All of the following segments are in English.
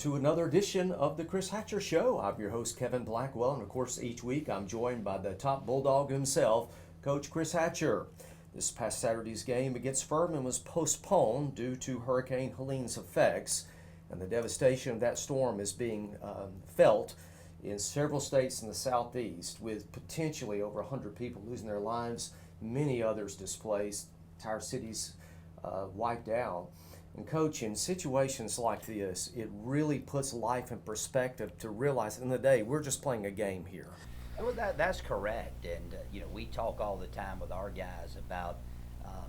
to another edition of the Chris Hatcher Show. I'm your host, Kevin Blackwell, and of course, each week I'm joined by the top Bulldog himself, Coach Chris Hatcher. This past Saturday's game against Furman was postponed due to Hurricane Helene's effects, and the devastation of that storm is being felt in several states in the southeast, with potentially over 100 people losing their lives, many others displaced, entire cities wiped out. And Coach, in situations like this, it really puts life in perspective to realize in the day we're just playing a game here. Well, that's correct, and we talk all the time with our guys about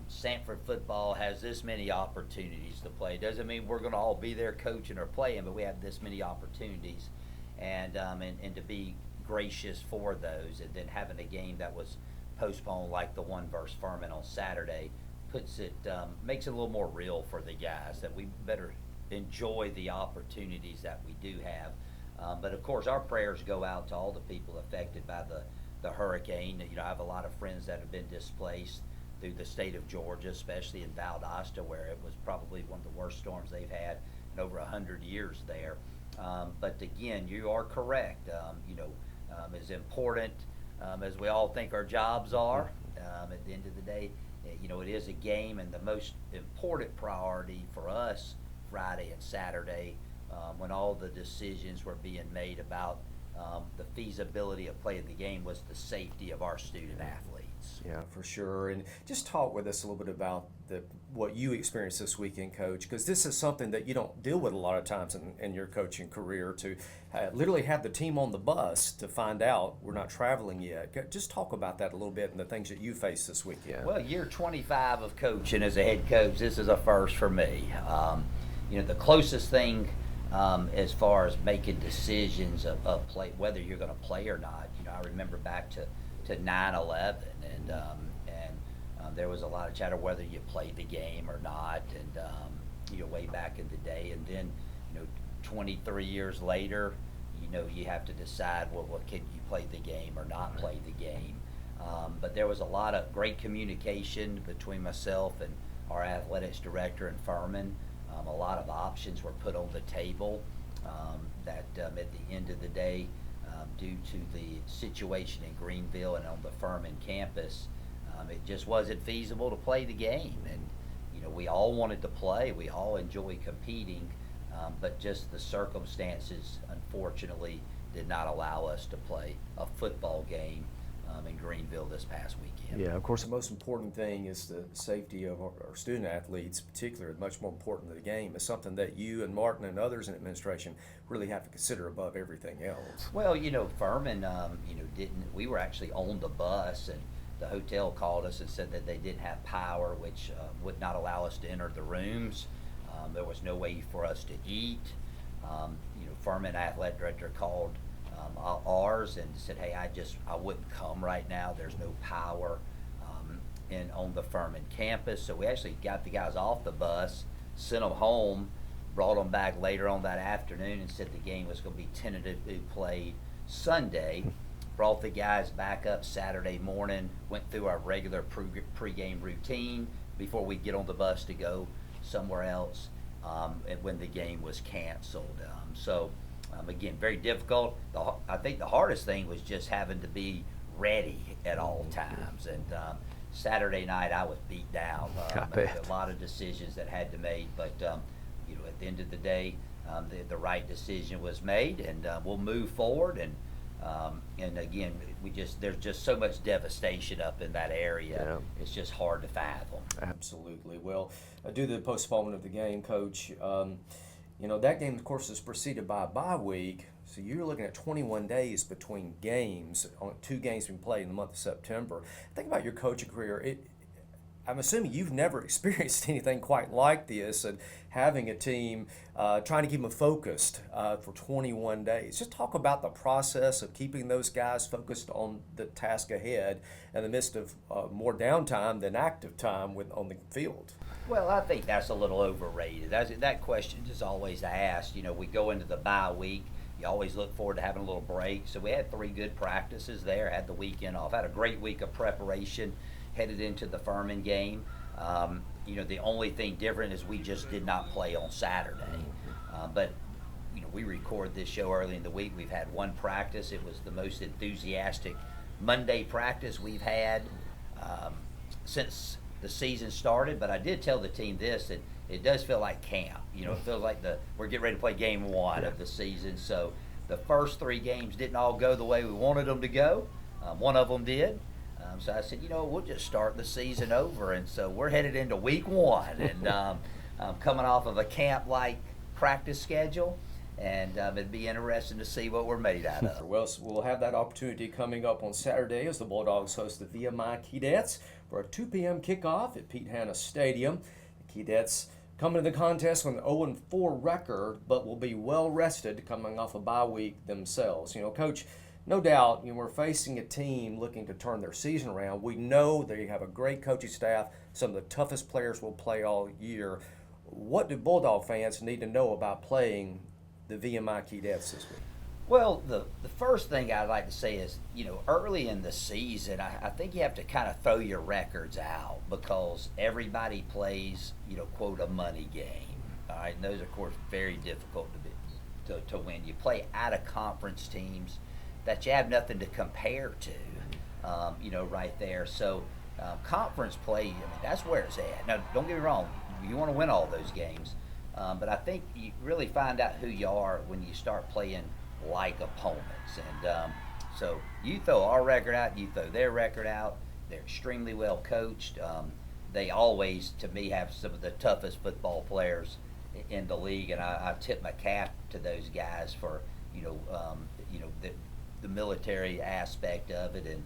Samford football has this many opportunities to play. Doesn't mean we're going to all be there coaching or playing, but we have this many opportunities, and to be gracious for those, and then having a game that was postponed like the one versus Furman on Saturday makes it a little more real for the guys, that we better enjoy the opportunities that we do have. But of course, our prayers go out to all the people affected by the hurricane. I have a lot of friends that have been displaced through the state of Georgia, especially in Valdosta, where it was probably one of the worst storms they've had in over 100 years there. But again, you are correct. As important as we all think our jobs are, at the end of the day, it is a game, and the most important priority for us Friday and Saturday, when all the decisions were being made about the feasibility of playing the game, was the safety of our student athletes. Yeah, for sure. And just talk with us a little bit about what you experienced this weekend, Coach, because this is something that you don't deal with a lot of times in your coaching career, to literally have the team on the bus to find out we're not traveling yet. Just talk about that a little bit and the things that you faced this weekend. Well, year 25 of coaching as a head coach, this is a first for me. The closest thing as far as making decisions of play, whether you're going to play or not, I remember back to 9/11, and there was a lot of chatter whether you played the game or not, and way back in the day, and then 23 years later, you have to decide, well, can you play the game or not play the game? But there was a lot of great communication between myself and our athletics director in Furman. A lot of options were put on the table that at the end of the day, due to the situation in Greenville and on the Furman campus, it just wasn't feasible to play the game. And we all wanted to play, we all enjoy competing, but just the circumstances, unfortunately, did not allow us to play a football game in Greenville this past weekend. Yeah, of course, the most important thing is the safety of our student athletes, particularly, much more important than the game. Is something that you and Martin and others in administration really have to consider above everything else. Well, Furman, we were actually on the bus, and the hotel called us and said that they didn't have power, which would not allow us to enter the rooms. There was no way for us to eat. Furman athletic director called ours and said, hey, I wouldn't come right now. There's no power on the Furman campus. So we actually got the guys off the bus, sent them home, brought them back later on that afternoon and said the game was going to be tentatively played Sunday. Brought the guys back up Saturday morning, went through our regular pregame routine before we get on the bus to go somewhere else when the game was canceled. Again, very difficult. I think the hardest thing was just having to be ready at all times. And Saturday night, I was beat down. A lot of decisions that had to be made, but at the end of the day, the right decision was made, and we'll move forward. And again, there's just so much devastation up in that area. Yeah. It's just hard to fathom. Absolutely. Well, due to the postponement of the game, Coach, that game, of course, is preceded by a bye week. So you're looking at 21 days between games, on 2 games being played in the month of September. Think about your coaching career. I'm assuming you've never experienced anything quite like this, and having a team trying to keep them focused for 21 days. Just talk about the process of keeping those guys focused on the task ahead in the midst of more downtime than active time on the field. Well, I think that's a little overrated. That question is always asked. We go into the bye week. You always look forward to having a little break. So we had 3 good practices there, had the weekend off, had a great week of preparation, headed into the Furman game. The only thing different is we just did not play on Saturday. But we record this show early in the week. We've had one practice. It was the most enthusiastic Monday practice we've had since the season started. But I did tell the team this, that it does feel like camp. You know, it feels like we're getting ready to play game one of the season. So the first 3 games didn't all go the way we wanted them to go. One of them did. So I said, we'll just start the season over. And so we're headed into week 1 and coming off of a camp-like practice schedule. And it'd be interesting to see what we're made out of. Well, we'll have that opportunity coming up on Saturday as the Bulldogs host the VMI Keydets for a 2 p.m. kickoff at Pete Hanna Stadium. The Keydets coming to the contest with an 0-4 record, but will be well rested coming off a bye week themselves. Coach, no doubt, we're facing a team looking to turn their season around. We know they have a great coaching staff. Some of the toughest players will play all year. What do Bulldog fans need to know about playing the VMI Keydets this week? Well, the first thing I'd like to say is, early in the season, I think you have to kind of throw your records out because everybody plays, quote, a money game. All right, and those are, of course, very difficult to win. You play out-of-conference teams that you have nothing to compare to, right there. So conference play, that's where it's at. Now, don't get me wrong. You want to win all those games. But I think you really find out who you are when you start playing like opponents. And so you throw our record out, you throw their record out. They're extremely well coached. They always, to me, have some of the toughest football players in the league. And I tip my cap to those guys for, the military aspect of it. And,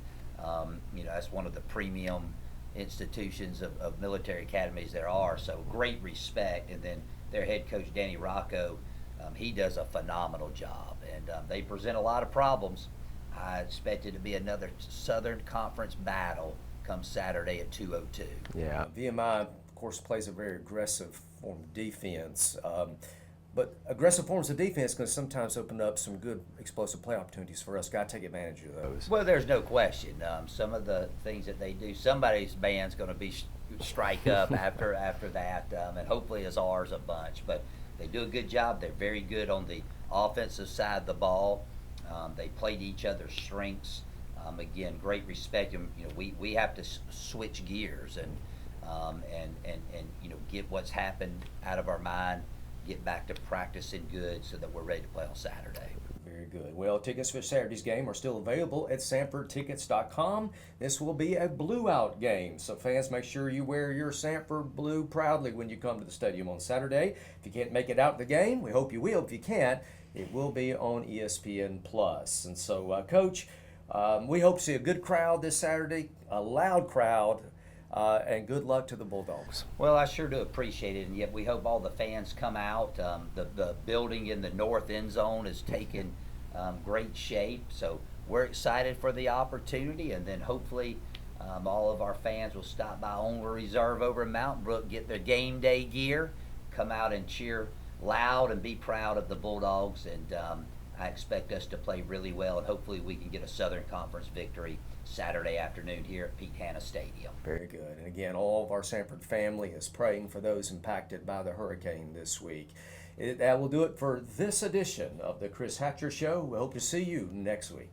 that's one of the premium institutions of military academies there are. So great respect. And then their head coach, Danny Rocco, he does a phenomenal job. And they present a lot of problems. I expect it to be another Southern Conference battle come Saturday at 2:02. Yeah, VMI, of course, plays a very aggressive form of defense. But aggressive forms of defense can sometimes open up some good explosive play opportunities for us. Got to take advantage of those. Well, there's no question. Some of the things that they do, somebody's band's going to be strike up after that, and hopefully it's ours a bunch. But they do a good job. They're very good on the offensive side of the ball. They play to each other's strengths. Again, great respect. And we have to switch gears and get what's happened out of our mind, get back to practicing good so that we're ready to play on Saturday. Very good. Well, tickets for Saturday's game are still available at SamfordTickets.com. This will be a blue-out game, so fans, make sure you wear your Samford blue proudly when you come to the stadium on Saturday. If you can't make it out to the game, we hope you will. If you can't, it will be on ESPN+. And so, Coach, we hope to see a good crowd this Saturday, a loud crowd, and good luck to the Bulldogs. Well, I sure do appreciate it, and yet we hope all the fans come out. The building in the north end zone is taking great shape, so we're excited for the opportunity, and then hopefully all of our fans will stop by Owner Reserve over in Mountain Brook, get their game day gear, come out and cheer loud and be proud of the Bulldogs, and I expect us to play really well, and hopefully we can get a Southern Conference victory Saturday afternoon here at Pete Hanna Stadium. Very good. And again, all of our Samford family is praying for those impacted by the hurricane this week. That will do it for this edition of the Chris Hatcher Show. We hope to see you next week.